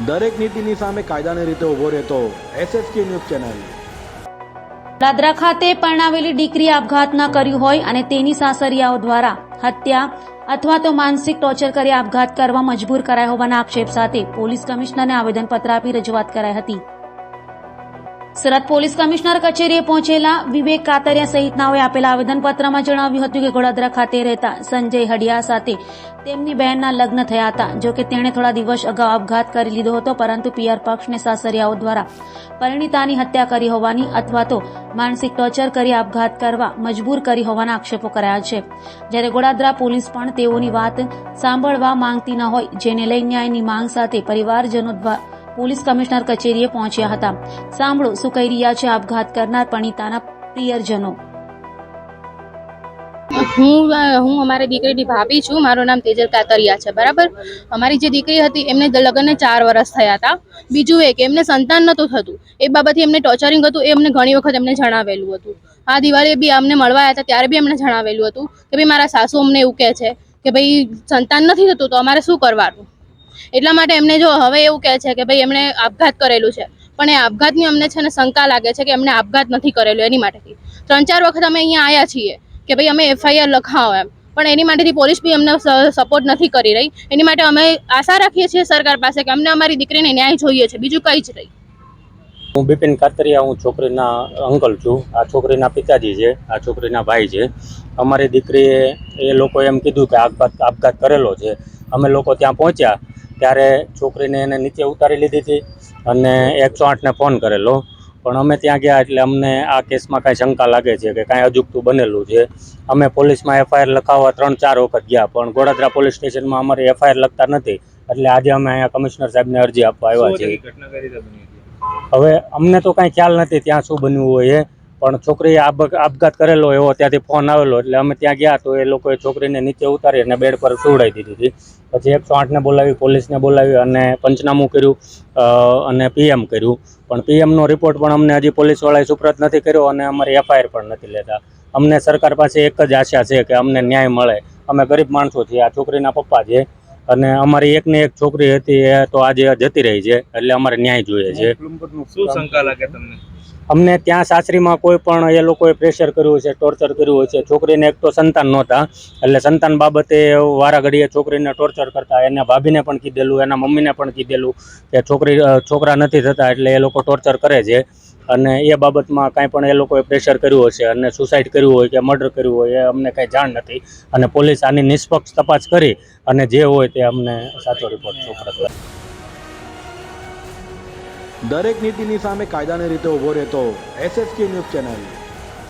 દરેક નીતિની સામે કાયદાની રીતે ઊભો રહેતો SSK ન્યૂઝ ચેનલ। દાદરા ખાતે પરણાવેલી દીકરી આપઘાત ન કર્યું હોય અને તેની સાસરિયાઓ દ્વારા હત્યા અથવા તો માનસિક ટોર્ચર કરી આપઘાત કરવા મજબૂર કરાયા હોવાના આક્ષેપ સાથે પોલીસ કમિશનરને આવેદનપત્ર આપી રજૂઆત કરાઈ હતી। સુરત પોલીસ કમિશનર કચેરીએ પહોંચેલા વિવેક કાતરિયા સહિતનાઓએ આપેલા આવેદનપત્રમાં જણાવ્યું હતું કે ગોડાદરા ખાતે રહેતા સંજય હડિયા સાથે તેમની બહેનના લગ્ન થયા હતા। જો કે તેણે થોડા દિવસ અગાઉ આપઘાત કરી લીધો હતો, પરંતુ પિયર પક્ષને સાસરિયાઓ દ્વારા પરિણીતાની હત્યા કરી હોવાની અથવા તો માનસિક ટોર્ચર કરી આપઘાત કરવા મજબૂર કરી હોવાના આક્ષેપો કરાયા છે। જ્યારે ગોડાદરા પોલીસ પણ તેઓની વાત સાંભળવા માંગતી ન હોય, જેને લઈ ન્યાયની માંગ સાથે પરિવારજનો પોલીસ કમિશનર કચેરીએ પહોંચ્યા હતા। સાંભળો શું કહી રહ્યા છે આપઘાત કરનાર પરિણીતાના પ્રિયજનો। હું અમારી દીકરીની ભાભી છું। મારું નામ તેજલ કાતરિયા છે, બરાબર। અમારી જે દીકરી હતી એમને લગ્નને 4 વર્ષ થયા હતા। બીજું એક એમને સંતાન નહોતું થતું, એ બાબતે એમને ટોર્ચરિંગ હતું, એ અમને ઘણી વખત એમને જણાવેલું હતું। આ દિવાળીએ બી અમને મળવા આવ્યા હતા, ત્યારે બી એમને જણાવેલું હતું કે ભાઈ મારા સાસુ અમને એવું કહે છે કે ભાઈ સંતાન નથી થતું તો અમારે શું કરવાનું। એટલા માટે એમને જો હવે એવું કહે છે કે ભાઈ એમણે આપઘાત કરેલું છે, પણ એ આપઘાતની અમને છે ને શંકા લાગે છે કે એમને આપઘાત નથી કરેલું। એની માટેથી 3-4 વખત અમે અહીંયા આવ્યા છીએ કે ભાઈ અમે FIR લખાવો એમ, પણ એની માટેથી પોલીસ બી અમને સપોર્ટ નથી કરી રહી। એની માટે અમે આશા રાખીએ છીએ સરકાર પાસે કે અમને અમારી દીકરીને ન્યાય જોઈએ છે, બીજું કંઈ જ નહીં। હું બિપિન કાતરિયા, હું છોકરીના અંકલ છું। આ છોકરીના પિતાજી છે, આ છોકરીના ભાઈ છે। અમારી દીકરીએ એ લોકો એમ કીધું કે આપઘાત કરેલો છે। અમે લોકો ત્યાં પહોંચ્યા ત્યારે છોકરીને એને નીચે ઉતારી લીધી હતી અને 108ને ફોન કરેલો, પણ અમે ત્યાં ગયા એટલે અમને આ કેસમાં કાંઈ શંકા લાગે છે કે કાંઈ અજુગતું બનેલું છે। અમે પોલીસમાં FIR લખાવવા 3-4 વખત ગયા, પણ ગોડાદરા પોલીસ સ્ટેશનમાં અમારી FIR લખતા નથી, એટલે આજે અમે અહીંયા કમિશનર સાહેબને અરજી આપવા આવ્યા છીએ। હવે અમને તો કાંઈ ખ્યાલ નથી ત્યાં શું બન્યું હોય એ, પણ છોકરીએ આપઘાત કરેલો એવો ત્યાંથી ફોન આવેલો, એટલે અમે ત્યાં ગયા તો એ લોકોએ છોકરીને નીચે ઉતારી અને બેડ પર સુવડાવી દીધી હતી। પછી 108ને બોલાવી, પોલીસને બોલાવી અને પંચનામું કર્યું અને PM કર્યું, પણ PMનો રિપોર્ટ પણ અમને હજી પોલીસવાળાએ સુપ્રત નથી કર્યો અને અમારી FIR પણ નથી લેતા। અમને સરકાર પાસે એક જ આશા છે કે અમને ન્યાય મળે। અમે ગરીબ માણસો છીએ, આ છોકરીના પપ્પા છે અને અમારી એકની એક છોકરી હતી એ તો આજે જતી રહી છે, એટલે અમારે ન્યાય જોઈએ છે। શું શંકા લાગે તમને? અમને ત્યાં સાસરીમાં કોઈ પણ એ લોકોએ પ્રેશર કર્યું છે, ટોર્ચર કર્યું છે। છોકરીને એક તો સંતાન નહોતા, એટલે સંતાન બાબતે વારા ઘડીએ છોકરીને ટોર્ચર કરતા। એના ભાભીને પણ કીધેલું, એના મમ્મીને પણ કીધેલું કે છોકરા નથી થતા એટલે એ લોકો ટોર્ચર કરે છે, અને એ બાબતમાં કાંઈ પણ એ લોકોએ પ્રેશર કર્યું હશે અને સુસાઇડ કર્યું હોય કે મર્ડર કર્યું હોય એ અમને કાંઈ જાણ નથી, અને પોલીસ આની નિષ્પક્ષ તપાસ કરી અને જે હોય તે અમને સાચો રિપોર્ટ સુપ્રત કરે। દરેક નીતિની સામે કાયદાની રીતે ઊભો રહેતો SSK ન્યૂઝ ચેનલ।